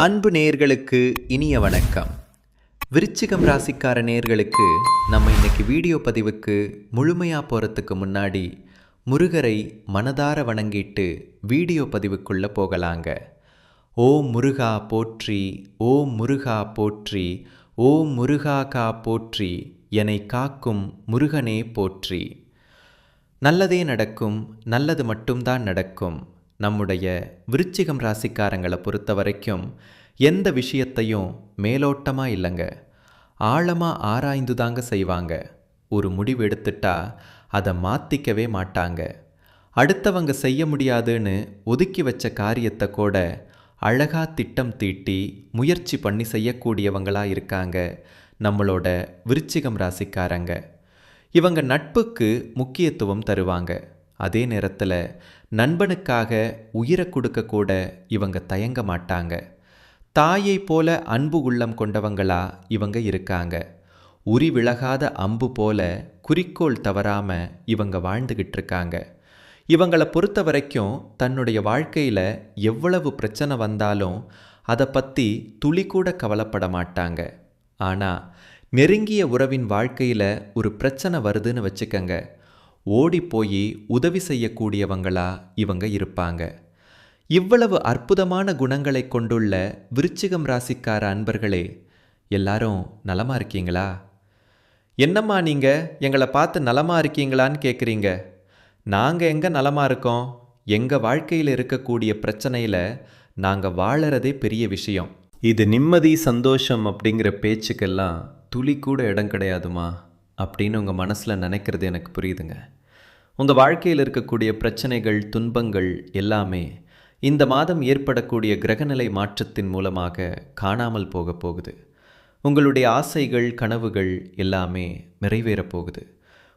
அன்பு நேயர்களுக்கு இனிய வணக்கம். விருச்சிகம் ராசிக்கார நேயர்களுக்கு நம்ம இன்னைக்கு வீடியோ பதிவுக்கு முழுமையாக போகிறதுக்கு முன்னாடி முருகரை மனதார வணங்கிட்டு வீடியோ பதிவுக்குள்ளே போகலாங்க. ஓம் முருகா போற்றி, ஓம் முருகா போற்றி, ஓம் முருகா கா போற்றி, என்னை காக்கும் முருகனே போற்றி. நல்லதே நடக்கும், நல்லது மட்டும்தான் நடக்கும். நம்முடைய விருச்சிகம் ராசிக்காரங்களை பொறுத்த வரைக்கும் எந்த விஷயத்தையும் மேலோட்டமாக இல்லைங்க, ஆழமாக ஆராய்ந்து தாங்க செய்வாங்க. ஒரு முடிவு எடுத்துட்டா அதை மாற்றிக்கவே மாட்டாங்க. அடுத்தவங்க செய்ய முடியாதுன்னு ஒதுக்கி வச்ச காரியத்தை கூட அழகாக திட்டம் தீட்டி முயற்சி பண்ணி செய்யக்கூடியவங்களாக இருக்காங்க நம்மளோட விருச்சிகம் ராசிக்காரங்க. இவங்க நட்புக்கு முக்கியத்துவம் தருவாங்க. அதே நேரத்தில் நண்பனுக்காக உயிரை கொடுக்க கூட இவங்க தயங்க மாட்டாங்க. தாயை போல அன்பு உள்ளம் கொண்டவங்களா இவங்க இருக்காங்க. உரி விலகாத அம்பு போல குறிக்கோள் தவறாம இவங்க வாழ்ந்துகிட்டு இருக்காங்க. இவங்களை பொறுத்த வரைக்கும் தன்னுடைய வாழ்க்கையில் எவ்வளவு பிரச்சனை வந்தாலும் அதை பற்றி துளி கூட கவலைப்பட மாட்டாங்க. ஆனால் நெருங்கிய உறவின் வாழ்க்கையில் ஒரு பிரச்சனை வருதுன்னு வச்சுக்கங்க, ஓடி போய் உதவி செய்யக்கூடியவங்களா இவங்க இருப்பாங்க. இவ்வளவு அற்புதமான குணங்களை கொண்டுள்ள விருச்சிகம் ராசிக்கார அன்பர்களே, எல்லாரும் நலமா இருக்கீங்களா? என்னம்மா நீங்கள் எங்களை பார்த்து நலமா இருக்கீங்களான்னு கேட்குறீங்க. நாங்கள் எங்கே நலமா இருக்கோம்? எங்கள் வாழ்க்கையில் இருக்கக்கூடிய பிரச்சனையில் நாங்கள் வாழறதே பெரிய விஷயம். இது நிம்மதி சந்தோஷம் அப்படிங்கிற பேச்சுக்கெல்லாம் துளி கூட இடம் கிடையாதுமா அப்படின்னு உங்கள் மனசில் நினைக்கிறது எனக்கு புரியுதுங்க. உங்கள் வாழ்க்கையில் இருக்கக்கூடிய பிரச்சனைகள், துன்பங்கள் எல்லாமே இந்த மாதம் ஏற்படக்கூடிய கிரகநிலை மாற்றத்தின் மூலமாக காணாமல் போக போகுது. உங்களுடைய ஆசைகள், கனவுகள் எல்லாமே நிறைவேறப் போகுது.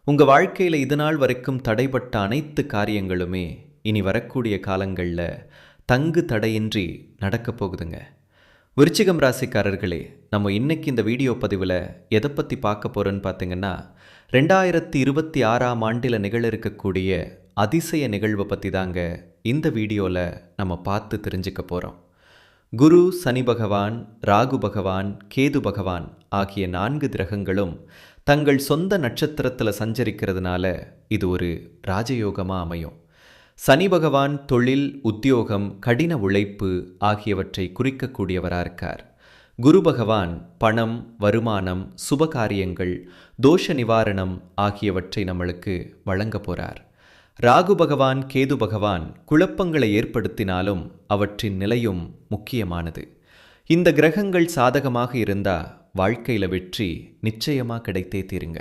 உங்கள் வாழ்க்கையில் இதுநாள் வரைக்கும் தடைப்பட்ட அனைத்து காரியங்களுமே இனி வரக்கூடிய காலங்களில் தங்கு தடையின்றி நடக்கப் போகுதுங்க. விருச்சிகம் ராசிக்காரர்களே, நம்ம இன்னைக்கு இந்த வீடியோ பதிவில் எதை பற்றி பார்க்க போகிறோன்னு பார்த்தீங்கன்னா, 2026ஆம் ஆண்டில் நிகழ இருக்கக்கூடிய அதிசய நிகழ்வை பற்றி தாங்க இந்த வீடியோவில் நம்ம பார்த்து தெரிஞ்சுக்க போகிறோம். குரு, சனி பகவான், ராகு பகவான், கேது பகவான் ஆகிய 4 கிரகங்களும் தங்கள் சொந்த நட்சத்திரத்தில் சஞ்சரிக்கிறதுனால இது ஒரு ராஜயோகமாக அமையும். சனி பகவான் தொழில், உத்தியோகம், கடின உழைப்பு ஆகியவற்றை குறிக்கக்கூடியவராக இருக்கார். குரு பகவான் பணம், வருமானம், சுபகாரியங்கள், தோஷ நிவாரணம் ஆகியவற்றை நம்மளுக்கு வழங்க போகிறார். ராகு பகவான், கேது பகவான் குழப்பங்களை ஏற்படுத்தினாலும் அவற்றின் நிலையும் முக்கியமானது. இந்த கிரகங்கள் சாதகமாக இருந்தால் வாழ்க்கையில் வெற்றி நிச்சயமாக கிடைத்தே தீருங்க.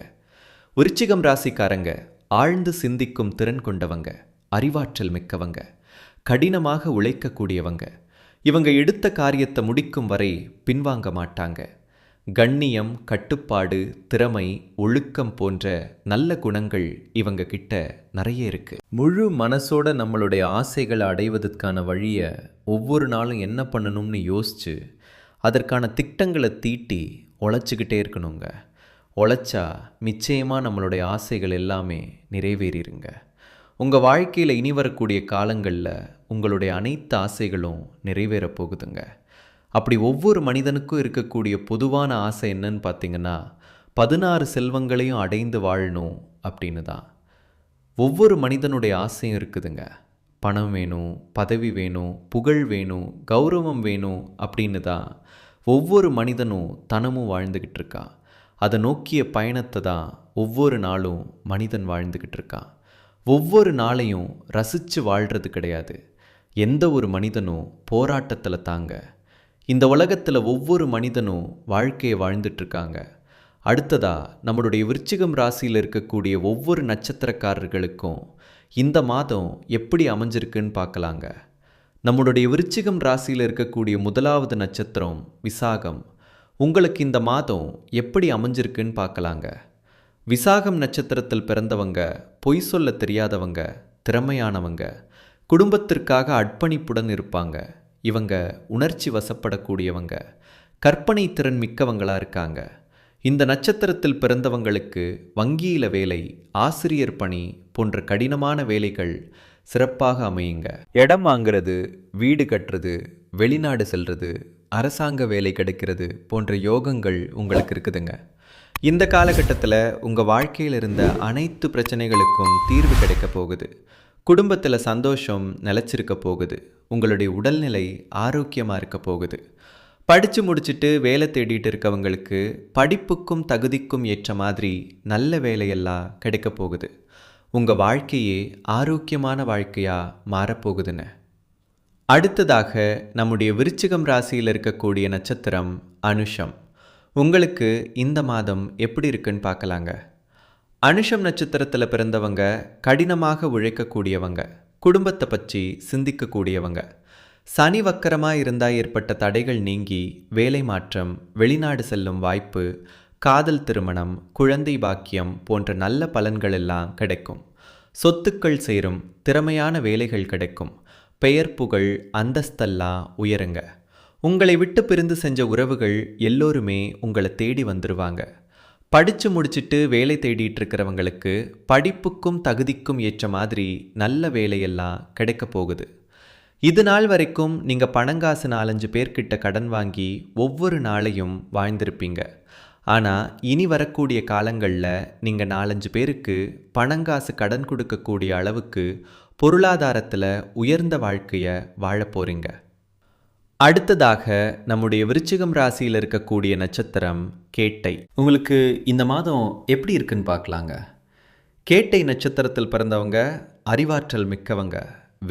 விருச்சிகம் ராசிக்காரங்க ஆழ்ந்து சிந்திக்கும் திறன் கொண்டவங்க, அறிவாற்றல் மிக்கவங்க, கடினமாக உழைக்கக்கூடியவங்க. இவங்க எடுத்த காரியத்தை முடிக்கும் வரை பின்வாங்க மாட்டாங்க. கண்ணியம், கட்டுப்பாடு, திறமை, ஒழுக்கம் போன்ற நல்ல குணங்கள் இவங்க கிட்ட நிறைய இருக்கு. முழு மனசோட நம்மளுடைய ஆசைகளை அடைவதற்கான வழியை ஒவ்வொரு நாளும் என்ன பண்ணணும்னு யோசிச்சு அதற்கான திட்டங்களை தீட்டி உழைச்சிக்கிட்டே இருக்கணுங்க. உழைச்சா நிச்சயமாக நம்மளுடைய ஆசைகள் எல்லாமே நிறைவேறிடுங்க. உங்கள் வாழ்க்கையில் இனி வரக்கூடிய காலங்களில் உங்களுடைய அனைத்து ஆசைகளும் நிறைவேறப் போகுதுங்க. அப்படி ஒவ்வொரு மனிதனுக்கும் இருக்கக்கூடிய பொதுவான ஆசை என்னன்னு பார்த்தீங்கன்னா, 16 செல்வங்களையும் அடைந்து வாழணும் அப்படின்னு தான். ஒவ்வொரு மனிதனுடைய ஆசையும் இருக்குதுங்க. பணம் வேணும், பதவி வேணும், புகழ் வேணும், கௌரவம் வேணும் அப்படின்னு தான் ஒவ்வொரு மனிதனும் தனமும் வாழ்ந்துக்கிட்டு இருக்கான். அதை நோக்கிய பயணத்தை தான் ஒவ்வொரு நாளும் மனிதன் வாழ்ந்துக்கிட்டு இருக்கான். ஒவ்வொரு நாளையும் ரசித்து வாழ்கிறது கிடையாது. எந்த ஒரு மனிதனும் போராட்டத்தில் தாங்க. இந்த உலகத்தில் ஒவ்வொரு மனிதனும் வாழ்க்கையை வாழ்ந்துட்டுருக்காங்க. அடுத்ததாக நம்மளுடைய விருச்சிகம் ராசியில் இருக்கக்கூடிய ஒவ்வொரு நட்சத்திரக்காரர்களுக்கும் இந்த மாதம் எப்படி அமைஞ்சிருக்குன்னு பார்க்கலாங்க. நம்மளுடைய விருச்சிகம் ராசியில் இருக்கக்கூடிய முதலாவது நட்சத்திரம் விசாகம். உங்களுக்கு இந்த மாதம் எப்படி அமைஞ்சிருக்குன்னு பார்க்கலாங்க. விசாகம் நட்சத்திரத்தில் பிறந்தவங்க பொய் சொல்ல தெரியாதவங்க, திறமையானவங்க, குடும்பத்திற்காக அர்ப்பணிப்புடன் இருப்பாங்க. இவங்க உணர்ச்சி வசப்படக்கூடியவங்க, கற்பனை திறன் மிக்கவங்களாக இருக்காங்க. இந்த நட்சத்திரத்தில் பிறந்தவங்களுக்கு வங்கியில் வேலை, ஆசிரியர் பணி போன்ற கடினமான வேலைகள் சிறப்பாக அமையுங்க. இடம் வாங்கிறது, வீடு கட்டுறது, வெளிநாடு செல்றது, அரசாங்க வேலை கிடைக்கிறது போன்ற யோகங்கள் உங்களுக்கு இருக்குதுங்க. இந்த காலகட்டத்தில் உங்கள் வாழ்க்கையில் இருந்த அனைத்து பிரச்சனைகளுக்கும் தீர்வு கிடைக்க போகுது. குடும்பத்தில் சந்தோஷம் நிலச்சிருக்க போகுது. உங்களுடைய உடல்நிலை ஆரோக்கியமாக இருக்க போகுது. படித்து முடிச்சுட்டு வேலை தேடிட்டு இருக்கவங்களுக்கு படிப்புக்கும் தகுதிக்கும் ஏற்ற மாதிரி நல்ல வேலையெல்லாம் கிடைக்க போகுது. உங்கள் வாழ்க்கையே ஆரோக்கியமான வாழ்க்கையாக மாறப்போகுதுன்னு. அடுத்ததாக நம்முடைய விருச்சிகம் ராசியில் இருக்கக்கூடிய நட்சத்திரம் அனுஷம். உங்களுக்கு இந்த மாதம் எப்படி இருக்குன்னு பார்க்கலாங்க. அனுஷம் நட்சத்திரத்தில் பிறந்தவங்க கடினமாக உழைக்கக்கூடியவங்க, குடும்பத்தை பற்றி சிந்திக்கக்கூடியவங்க. சனி வக்கரமாக இருந்தால் ஏற்பட்ட தடைகள் நீங்கி வேலை மாற்றம், வெளிநாடு செல்லும் வாய்ப்பு, காதல் திருமணம், குழந்தை பாக்கியம் போன்ற நல்ல பலன்கள் எல்லாம் கிடைக்கும். சொத்துக்கள் சேரும், திறமையான வேலைகள் கிடைக்கும். பெயர் புகழ் அந்தஸ்தெல்லாம் உயருங்க. உங்களை விட்டு பிரிந்து செஞ்ச உறவுகள் எல்லோருமே உங்களை தேடி வந்துடுவாங்க. படித்து முடிச்சுட்டு வேலை தேடிட்டு இருக்கிறவங்களுக்கு படிப்புக்கும் தகுதிக்கும் ஏற்ற மாதிரி நல்ல வேலையெல்லாம் கிடைக்க போகுது. இது நாள் வரைக்கும் நீங்கள் பணங்காசு 4-5 பேர்கிட்ட கடன் வாங்கி ஒவ்வொரு நாளையும் வாழ்ந்திருப்பீங்க. ஆனால் இனி வரக்கூடிய காலங்களில் நீங்கள் 4-5 பேருக்கு பணங்காசு கடன் கொடுக்கக்கூடிய அளவுக்கு பொருளாதாரத்தில் உயர்ந்த வாழ்க்கையை வாழ போகிறீங்க. அடுத்ததாக நம்முடைய விருச்சிகம் ராசியில் இருக்கக்கூடிய நட்சத்திரம் கேட்டை. உங்களுக்கு இந்த மாதம் எப்படி இருக்குன்னு பார்க்கலாங்க. கேட்டை நட்சத்திரத்தில் பிறந்தவங்க அறிவாற்றல் மிக்கவங்க,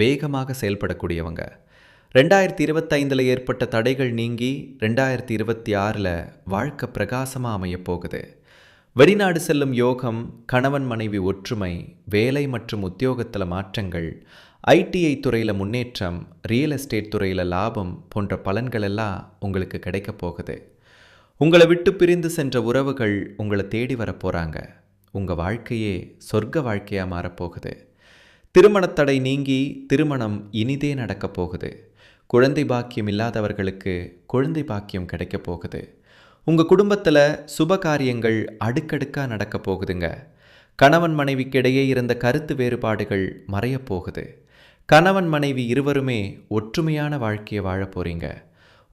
வேகமாக செயல்படக்கூடியவங்க. 2025 ஏற்பட்ட தடைகள் நீங்கி 2026 வாழ்க்கை பிரகாசமாக அமையப்போகுது. வெளிநாடு செல்லும் யோகம், கணவன் மனைவி ஒற்றுமை, வேலை மற்றும் உத்தியோகத்தில் மாற்றங்கள், ஐடிஐ துறையில் முன்னேற்றம், ரியல் எஸ்டேட் துறையில் லாபம் போன்ற பலன்கள் எல்லாம் உங்களுக்கு கிடைக்க போகுது. உங்களை விட்டு பிரிந்து சென்ற உறவுகள் உங்களை தேடி வரப்போகிறாங்க. உங்கள் வாழ்க்கையே சொர்க்க வாழ்க்கையாக மாறப்போகுது. திருமணத்தடை நீங்கி திருமணம் இனிதே நடக்கப் போகுது. குழந்தை பாக்கியம் இல்லாதவர்களுக்கு குழந்தை பாக்கியம் கிடைக்க போகுது. உங்கள் குடும்பத்தில் சுப காரியங்கள் அடுக்கடுக்காக நடக்க போகுதுங்க. கணவன் மனைவிக்கிடையே இருந்த கருத்து வேறுபாடுகள் மறையப் போகுது. கணவன் மனைவி இருவருமே ஒற்றுமையான வாழ்க்கையை வாழ போகிறீங்க.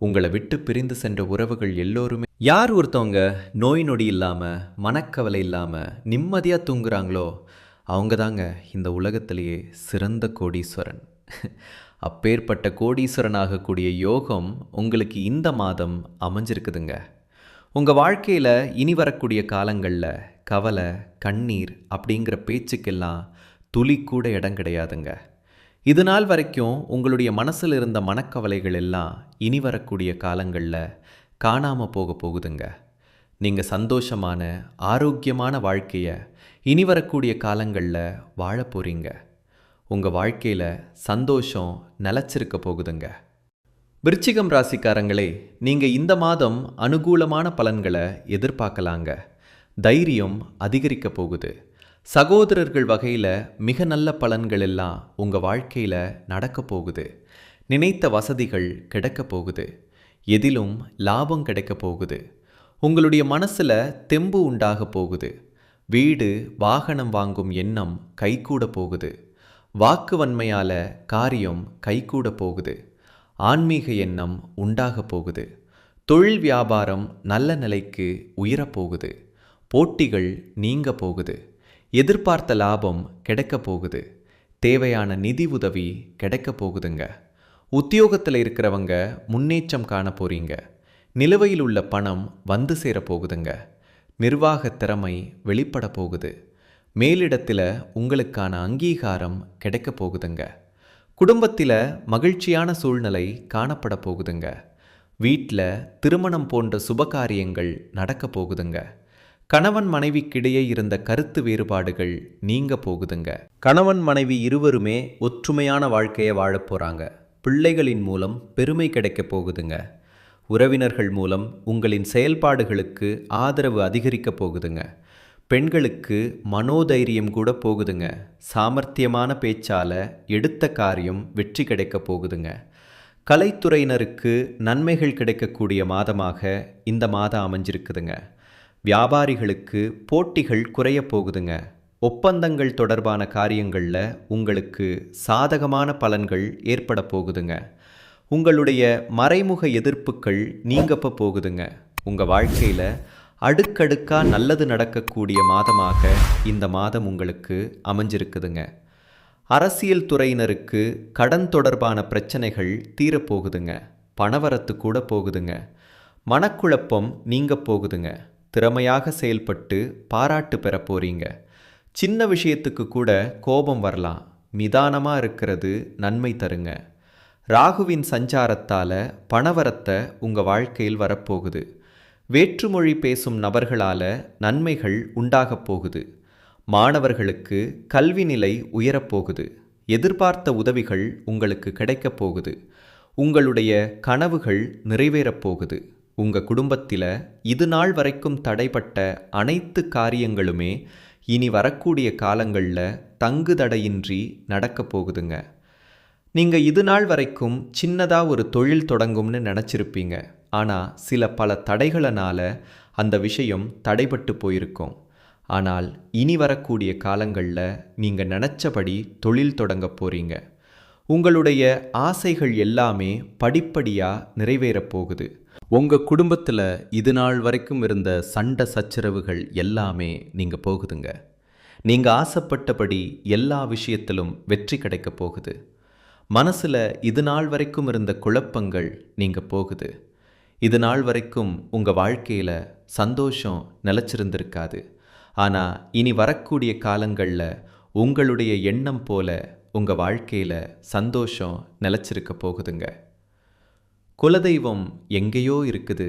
உங்களை விட்டு பிரிந்து சென்ற உறவுகள் எல்லோருமே, யார் ஒருத்தவங்க நோய் நொடி இல்லாமல் மனக்கவலை இல்லாமல் நிம்மதியாக தூங்குறாங்களோ அவங்க தாங்க இந்த உலகத்திலேயே சிறந்த கோடீஸ்வரன். அப்பேற்பட்ட கோடீஸ்வரன் ஆகக்கூடிய யோகம் உங்களுக்கு இந்த மாதம் அமைஞ்சிருக்குதுங்க. உங்கள் வாழ்க்கையில் இனி வரக்கூடிய காலங்களில் கவலை, கண்ணீர் அப்படிங்கிற பேச்சுக்கெல்லாம் துளி கூட இடம் கிடையாதுங்க. இது நாள் வரைக்கும் உங்களுடைய மனசில் இருந்த மனக்கவலைகள் எல்லாம் இனி வரக்கூடிய காலங்களில் காணாமல் போக போகுதுங்க. நீங்கள் சந்தோஷமான ஆரோக்கியமான வாழ்க்கையை இனி வரக்கூடிய காலங்களில் வாழ போகிறீங்க. உங்கள் வாழ்க்கையில் சந்தோஷம் நிலச்சிருக்க போகுதுங்க. விருச்சிகம் ராசிக்காரங்களே, நீங்கள் இந்த மாதம் அனுகூலமான பலன்களை எதிர்பார்க்கலாங்க. தைரியம் அதிகரிக்க போகுது. சகோதரர்கள் வகையில் மிக நல்ல பலன்கள் எல்லாம் உங்கள் வாழ்க்கையில் நடக்க போகுது. நினைத்த வசதிகள் கிடைக்க போகுது. எதிலும் லாபம் கிடைக்க போகுது. உங்களுடைய மனசில் தெம்பு உண்டாக போகுது. வீடு வாகனம் வாங்கும் எண்ணம் கைகூட போகுது. வாக்கு வன்மையால் காரியம் கைகூட போகுது. ஆன்மீக எண்ணம் உண்டாக போகுது. தொழில் வியாபாரம் நல்ல நிலைக்கு உயரப்போகுது. போட்டிகள் நீங்க போகுது. எதிர்பார்த்த லாபம் கிடைக்க போகுது. தேவையான நிதி உதவி கிடைக்க போகுதுங்க. உத்தியோகத்தில் இருக்கிறவங்க முன்னேற்றம் காண போறீங்க. நிலுவையில் உள்ள பணம் வந்து சேர போகுதுங்க. நிர்வாக திறமை வெளிப்பட போகுது. மேலிடத்தில் உங்களுக்கான அங்கீகாரம் கிடைக்க போகுதுங்க. குடும்பத்தில் மகிழ்ச்சியான சூழ்நிலை காணப்பட போகுதுங்க. வீட்டில் திருமணம் போன்ற சுபகாரியங்கள் நடக்க போகுதுங்க. கணவன் மனைவிக்கிடையே இருந்த கருத்து வேறுபாடுகள் நீங்க போகுதுங்க. கணவன் மனைவி இருவருமே ஒற்றுமையான வாழ்க்கையை வாழப் போகிறாங்க. பிள்ளைகளின் மூலம் பெருமை கிடைக்க போகுதுங்க. உறவினர்கள் மூலம் உங்களின் செயல்பாடுகளுக்கு ஆதரவு அதிகரிக்க போகுதுங்க. பெண்களுக்கு மனோதைரியம் கூட போகுதுங்க. சாமர்த்தியமான பேச்சால் எடுத்த காரியம் வெற்றி கிடைக்க போகுதுங்க. கலைத்துறையினருக்கு நன்மைகள் கிடைக்கக்கூடிய மாதமாக இந்த மாதம் அமைஞ்சிருக்குதுங்க. வியாபாரிகளுக்கு போட்டிகள் குறைய போகுதுங்க. ஒப்பந்தங்கள் தொடர்பான காரியங்களில் உங்களுக்கு சாதகமான பலன்கள் ஏற்பட போகுதுங்க. உங்களுடைய மறைமுக எதிர்ப்புகள் நீங்கப்ப போகுதுங்க. உங்கள் வாழ்க்கையில் அடுக்கடுக்காக நல்லது நடக்கக்கூடிய மாதமாக இந்த மாதம் உங்களுக்கு அமைஞ்சிருக்குதுங்க. அரசியல் துறையினருக்கு கடன் தொடர்பான பிரச்சனைகள் தீரப்போகுதுங்க. பணவரத்து கூட போகுதுங்க. மனக்குழப்பம் நீங்க போகுதுங்க. திறமையாக செயல்பட்டு பாராட்டு பெற போறீங்க. சின்ன விஷயத்துக்கு கூட கோபம் வரலாம். நிதானமாக இருக்கிறது நன்மை தருங்க. ராகுவின் சஞ்சாரத்தால் பணவரத்தை உங்கள் வாழ்க்கையில் வரப்போகுது. வேற்றுமொழி பேசும் நபர்களால் நன்மைகள் உண்டாகப் போகுது. மாணவர்களுக்கு கல்வி நிலை உயரப்போகுது. எதிர்பார்த்த உதவிகள் உங்களுக்கு கிடைக்கப் போகுது. உங்களுடைய கனவுகள் நிறைவேறப் போகுது. உங்கள் குடும்பத்தில் இது நாள் வரைக்கும் தடைப்பட்ட அனைத்து காரியங்களுமே இனி வரக்கூடிய காலங்களில் தங்குதடையின்றி நடக்கப் போகுதுங்க. நீங்கள் இது நாள் வரைக்கும் சின்னதாக ஒரு தொழில் தொடங்கும்னு நினச்சிருப்பீங்க. ஆனால் பல தடைகளினால் அந்த விஷயம் தடைபட்டு போயிருக்கும். ஆனால் இனி வரக்கூடிய காலங்களில் நீங்கள் நினச்சபடி தொழில் தொடங்க போகிறீங்க. உங்களுடைய ஆசைகள் எல்லாமே படிப்படியாக நிறைவேறப் போகுது. உங்கள் குடும்பத்தில் இது நாள் வரைக்கும் இருந்த சண்டை சச்சரவுகள் எல்லாமே நீங்கள் போகுதுங்க. நீங்கள் ஆசைப்பட்டபடி எல்லா விஷயத்திலும் வெற்றி கிடைக்க போகுது. மனசில் இது நாள் வரைக்கும் இருந்த குழப்பங்கள் நீங்கள் போகுது. இது நாள் வரைக்கும் உங்கள் வாழ்க்கையில் சந்தோஷம் நிலச்சிருந்திருக்காது. ஆனால் இனி வரக்கூடிய காலங்களில் உங்களுடைய எண்ணம் போல உங்கள் வாழ்க்கையில் சந்தோஷம் நிலச்சிருக்க போகுதுங்க. குலதெய்வம் எங்கேயோ இருக்குது,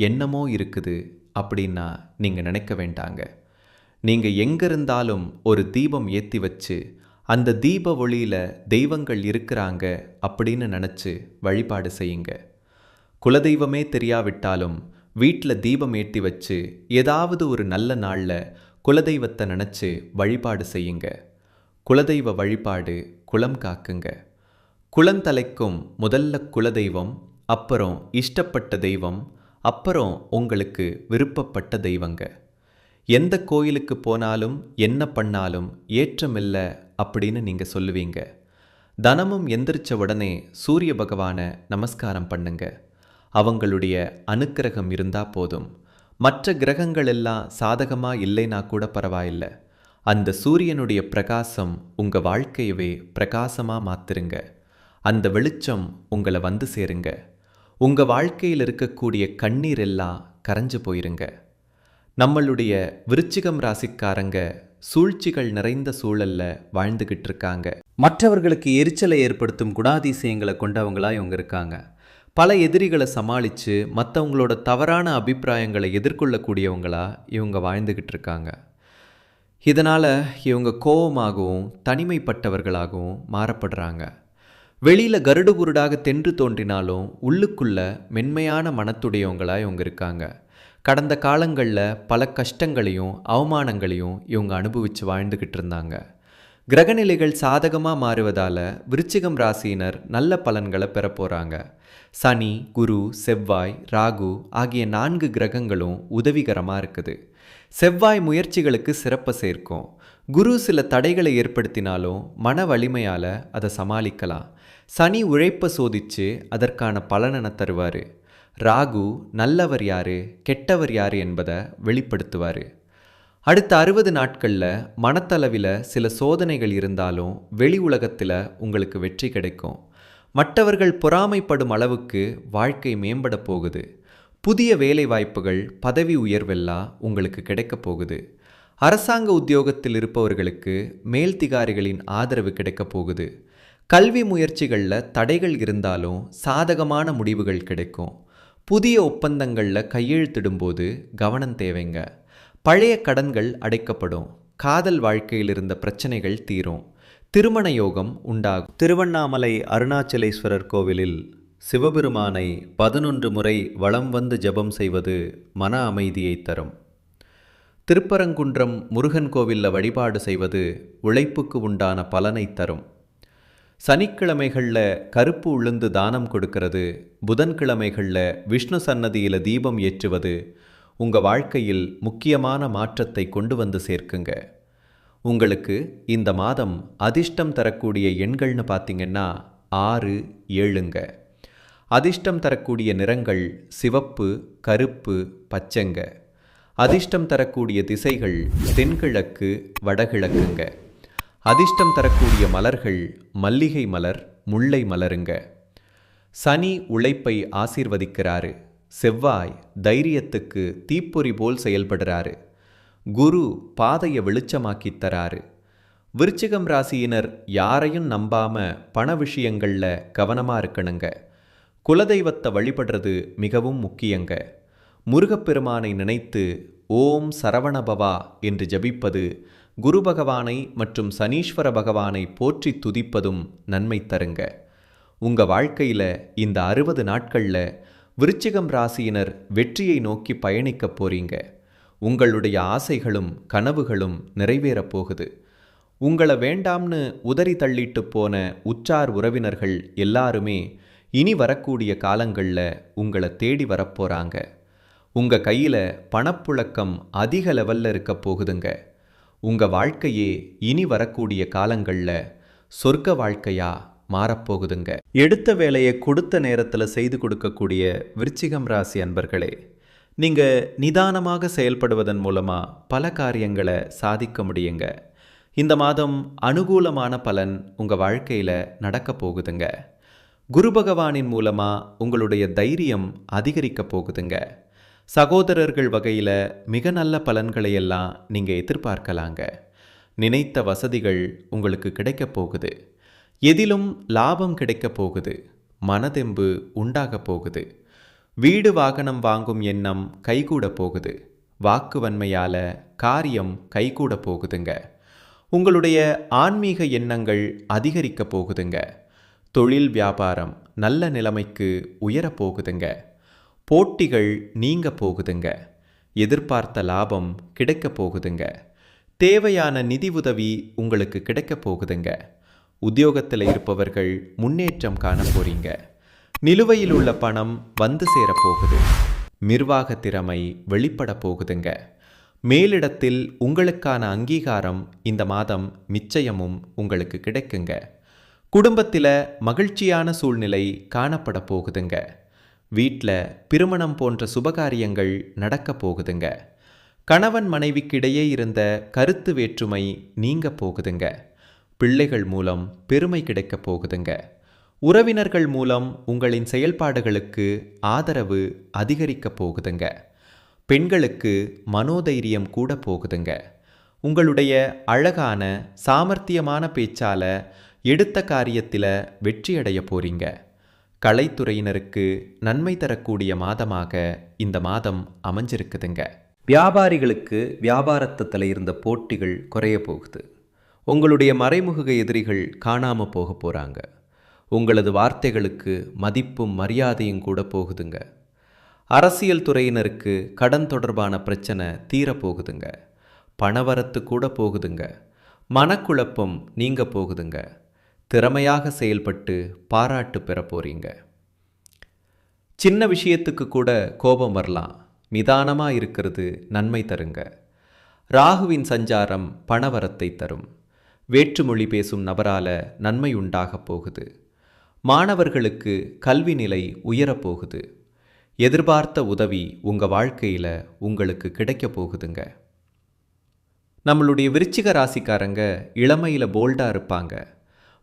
என்னமோ இருக்குது அப்படின்னா நீங்கள் நினைக்க வேண்டாங்க. நீங்கள் எங்கே இருந்தாலும் ஒரு தீபம் ஏற்றி வச்சு அந்த தீப ஒளியில் தெய்வங்கள் இருக்கிறாங்க அப்படின்னு நினச்சி வழிபாடு செய்யுங்க. குலதெய்வமே தெரியாவிட்டாலும் வீட்டில் தீபம் ஏற்றி வச்சு ஏதாவது ஒரு நல்ல நாளில் குலதெய்வத்தை நினச்சி வழிபாடு செய்யுங்க. குலதெய்வ வழிபாடு குலம் காக்குங்க. குலந்தலைக்கும் முதல்ல குலதெய்வம், அப்புறம் இஷ்டப்பட்ட தெய்வம், அப்புறம் உங்களுக்கு விருப்பப்பட்ட தெய்வங்க. எந்த கோயிலுக்கு போனாலும் என்ன பண்ணாலும் ஏற்றமில்லை அப்படின்னு நீங்கள் சொல்லுவீங்க. தினமும் எந்திரிச்ச உடனே சூரிய பகவானை நமஸ்காரம் பண்ணுங்க. அவங்களுடைய அனுக்கிரகம் இருந்தால் போதும். மற்ற கிரகங்கள் எல்லாம் சாதகமாக இல்லைனா கூட பரவாயில்லை. அந்த சூரியனுடைய பிரகாசம் உங்கள் வாழ்க்கையவே பிரகாசமாக மாற்றுருங்க. அந்த வெளிச்சம் உங்களை வந்து சேருங்க. உங்கள் வாழ்க்கையில் இருக்கக்கூடிய கண்ணீர் எல்லாம் கரைஞ்சு போயிருங்க. நம்மளுடைய விருச்சிகம் ராசிக்காரங்க சூழ்ச்சிகள் நிறைந்த சூழலில் வாழ்ந்துக்கிட்டு இருக்காங்க. மற்றவர்களுக்கு எரிச்சலை ஏற்படுத்தும் குணாதிசயங்களை கொண்டவங்களா இவங்க இருக்காங்க. பல எதிரிகளை சமாளித்து மற்றவங்களோட தவறான அபிப்பிராயங்களை எதிர்கொள்ளக்கூடியவங்களா இவங்க வாழ்ந்துக்கிட்டு இருக்காங்க. இதனால் இவங்க கோபமாகவும் தனிமைப்பட்டவர்களாகவும் மாறப்படுறாங்க. வெளியில் கருடு குருடாக தென்று தோன்றினாலும் உள்ளுக்குள்ள மென்மையான மனத்துடையவங்களாக இவங்க இருக்காங்க. கடந்த காலங்களில் பல கஷ்டங்களையும் அவமானங்களையும் இவங்க அனுபவித்து வாழ்ந்துக்கிட்டு இருந்தாங்க. கிரகநிலைகள் சாதகமாக மாறுவதால் விருச்சிகம் ராசியினர் நல்ல பலன்களை பெற போகிறாங்க. சனி, குரு, செவ்வாய், ராகு ஆகிய 4 கிரகங்களும் உதவிகரமாக இருக்குது. செவ்வாய் முயற்சிகளுக்கு சிறப்பை சேர்க்கும். குரு சில தடைகளை ஏற்படுத்தினாலும் மன வலிமையால் அதை சமாளிக்கலாம். சனி உழைப்பை சோதித்து அதற்கான பலனை தருவார். ராகு நல்லவர் யார் கெட்டவர் யார் என்பதை வெளிப்படுத்துவார். அடுத்த 60 நாட்களில் மனத்தளவில் சில சோதனைகள் இருந்தாலும் வெளி உலகத்தில் உங்களுக்கு வெற்றி கிடைக்கும். மற்றவர்கள் பொறாமைப்படும் அளவுக்கு வாழ்க்கை மேம்பட போகுது. புதிய வேலை வாய்ப்புகள், பதவி உயர்வெல்லாம் உங்களுக்கு கிடைக்க போகுது. அரசாங்க உத்தியோகத்தில் இருப்பவர்களுக்கு மேல்திகாரிகளின் ஆதரவு கிடைக்க போகுது. கல்வி முயற்சிகளில் தடைகள் இருந்தாலும் சாதகமான முடிவுகள் கிடைக்கும். புதிய ஒப்பந்தங்களில் கையெழுத்திடும்போது கவனம் தேவைங்க. பழைய கடன்கள் அடைக்கப்படும். காதல் வாழ்க்கையில் இருந்த பிரச்சனைகள் தீரும். திருமண யோகம் உண்டாகும். திருவண்ணாமலை அருணாச்சலேஸ்வரர் கோவிலில் சிவபெருமானை 11 முறை வலம் வந்து ஜெபம் செய்வது மன அமைதியை தரும். திருப்பரங்குன்றம் முருகன் கோவிலில் வழிபாடு செய்வது உழைப்புக்கு உண்டான பலனை தரும். சனிக்கிழமைகளில் கருப்பு உளுந்து தானம் கொடுக்கிறது, புதன்கிழமைகளில் விஷ்ணு சன்னதியில் தீபம் ஏற்றுவது உங்கள் வாழ்க்கையில் முக்கியமான மாற்றத்தை கொண்டு வந்து சேர்க்குங்க. உங்களுக்கு இந்த மாதம் அதிர்ஷ்டம் தரக்கூடிய எண்கள்னு பார்த்தீங்கன்னா 6, 7ங்க. அதிர்ஷ்டம் தரக்கூடிய நிறங்கள் சிவப்பு, கருப்பு, பச்சைங்க. அதிர்ஷ்டம் தரக்கூடிய திசைகள் தென்கிழக்கு, வடகிழக்குங்க. அதிர்ஷ்டம் தரக்கூடிய மலர்கள் மல்லிகை மலர், முல்லை மலருங்க. சனி உழைப்பை ஆசீர்வதிக்கிறாரு. செவ்வாய் தைரியத்துக்கு தீப்பொறி போல் செயல்படுறாரு. குரு பாதையை வெளிச்சமாக்கித் தராரு. விருச்சிகம் ராசியினர் யாரையும் நம்பாம பண விஷயங்கள்ல கவனமா இருக்கணுங்க. குலதெய்வத்தை வழிபடுறது மிகவும் முக்கியங்க. முருகப்பெருமானை நினைத்து ஓம் சரவணபவா என்று ஜபிப்பது, குரு பகவானை மற்றும் சனீஸ்வர பகவானை போற்றி துதிப்பதும் நன்மை தருங்க. உங்க வாழ்க்கையில இந்த 60 நாட்கள்ல விருச்சிகம் ராசியினர் வெற்றியை நோக்கி பயணிக்க போறீங்க. உங்களுடைய ஆசைகளும் கனவுகளும் நிறைவேறப் போகுது. உங்களை வேண்டாம்னு உதறி தள்ளிட்டு போன உற்றார் உறவினர்கள் எல்லாருமே இனி வரக்கூடிய காலங்களில் உங்களை தேடி வரப்போறாங்க. உங்க கையில பணப்புழக்கம் அதிக லெவல்ல இருக்க போகுதுங்க. உங்க வாழ்க்கையே இனி வரக்கூடிய காலங்களில் சொர்க்க வாழ்க்கையா மாறப்போகுதுங்க. எடுத்த வேலையை கொடுத்த நேரத்தில் செய்து கொடுக்கக்கூடிய விருச்சிகம் ராசி அன்பர்களே, நீங்கள் நிதானமாக செயல்படுவதன் மூலமாக பல காரியங்களை சாதிக்க முடியுங்க. இந்த மாதம் அனுகூலமான பலன் உங்கள் வாழ்க்கையில் நடக்க போகுதுங்க. குரு பகவானின் மூலமாக உங்களுடைய தைரியம் அதிகரிக்க போகுதுங்க. சகோதரர்கள் வகையில் மிக நல்ல பலன்களை எல்லாம் நீங்கள் எதிர்பார்க்கலாங்க. நினைத்த வசதிகள் உங்களுக்கு கிடைக்க போகுது. எதிலும் லாபம் கிடைக்க போகுது. மனதெம்பு உண்டாக போகுது. வீடு வாகனம் வாங்கும் எண்ணம் கைகூட போகுது. வாக்குவன்மையால் காரியம் கைகூட போகுதுங்க. உங்களுடைய ஆன்மீக எண்ணங்கள் அதிகரிக்க போகுதுங்க. தொழில் வியாபாரம் நல்ல நிலைமைக்கு உயரப்போகுதுங்க. போட்டிகள் நீங்க போகுதுங்க. எதிர்பார்த்த லாபம் கிடைக்க போகுதுங்க. தேவையான நிதி உதவி உங்களுக்கு கிடைக்க போகுதுங்க. உத்தியோகத்தில் இருப்பவர்கள் முன்னேற்றம் காண போறீங்க. நிலுவையில் உள்ள பணம் வந்து சேரப்போகுது. நிர்வாக திறமை வெளிப்பட போகுதுங்க. மேலிடத்தில் உங்களுக்கான அங்கீகாரம் இந்த மாதம் நிச்சயமும் உங்களுக்கு கிடைக்குங்க. குடும்பத்தில் மகிழ்ச்சியான சூழ்நிலை காணப்பட போகுதுங்க. வீட்டில் திருமணம் போன்ற சுபகாரியங்கள் நடக்க போகுதுங்க. கணவன் மனைவிக்கிடையே இருந்த கருத்து வேற்றுமை நீங்க போகுதுங்க. பிள்ளைகள் மூலம் பெருமை கிடைக்க போகுதுங்க. உறவினர்கள் மூலம் உங்களின் செயல்பாடுகளுக்கு ஆதரவு அதிகரிக்க போகுதுங்க. பெண்களுக்கு மனோதைரியம் கூட போகுதுங்க. உங்களுடைய அழகான சாமர்த்தியமான பேச்சால எடுத்த காரியத்தில் வெற்றியடைய போறீங்க. கலைத்துறையினருக்கு நன்மை தரக்கூடிய மாதமாக இந்த மாதம் அமைஞ்சிருக்குதுங்க. வியாபாரிகளுக்கு வியாபாரத்தில் இருந்த போட்டிகள் குறைய போகுது. உங்களுடைய மறைமுக எதிரிகள் காணாமல் போக போகிறாங்க. உங்களது வார்த்தைகளுக்கு மதிப்பும் மரியாதையும் கூட போகுதுங்க. அரசியல் துறையினருக்கு கடன் தொடர்பான பிரச்சனை தீரப்போகுதுங்க. பணவரத்து கூட போகுதுங்க. மனக்குழப்பம் நீங்க போகுதுங்க. திறமையாக செயல்பட்டு பாராட்டு பெற போறீங்க. சின்ன விஷயத்துக்கு கூட கோபம் வரலாம். நிதானமாக இருக்கிறது நன்மை தருங்க. ராகுவின் சஞ்சாரம் பணவரத்தை தரும். வேற்றுமொழி பேசும் நபரால நன்மை உண்டாக போகுது. மாணவர்களுக்கு கல்வி நிலை உயரப்போகுது. எதிர்பார்த்த உதவி உங்கள் வாழ்க்கையில் உங்களுக்கு கிடைக்க போகுதுங்க. நம்மளுடைய விருச்சிக ராசிக்காரங்க இளமையில் போல்டாக இருப்பாங்க.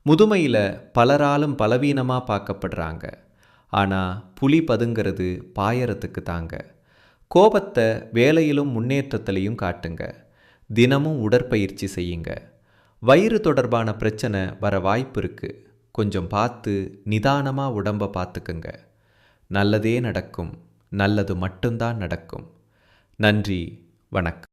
முதுமையில் பலராலும் பலவீனமாக பார்க்கப்படுறாங்க. ஆனால் புலி பதுங்கிறது பாயறதுக்கு தாங்க. கோபத்தை வேலையிலும் முன்னேற்றத்திலையும் காட்டுங்க. தினமும் உடற்பயிற்சி செய்யுங்க. வயிறு தொடர்பான பிரச்சனை வர வாய்ப்பு இருக்குது. கொஞ்சம் பார்த்து நிதானமாக உடம்பை பார்த்துக்குங்க. நல்லதே நடக்கும். நல்லது மட்டும்தான் நடக்கும். நன்றி, வணக்கம்.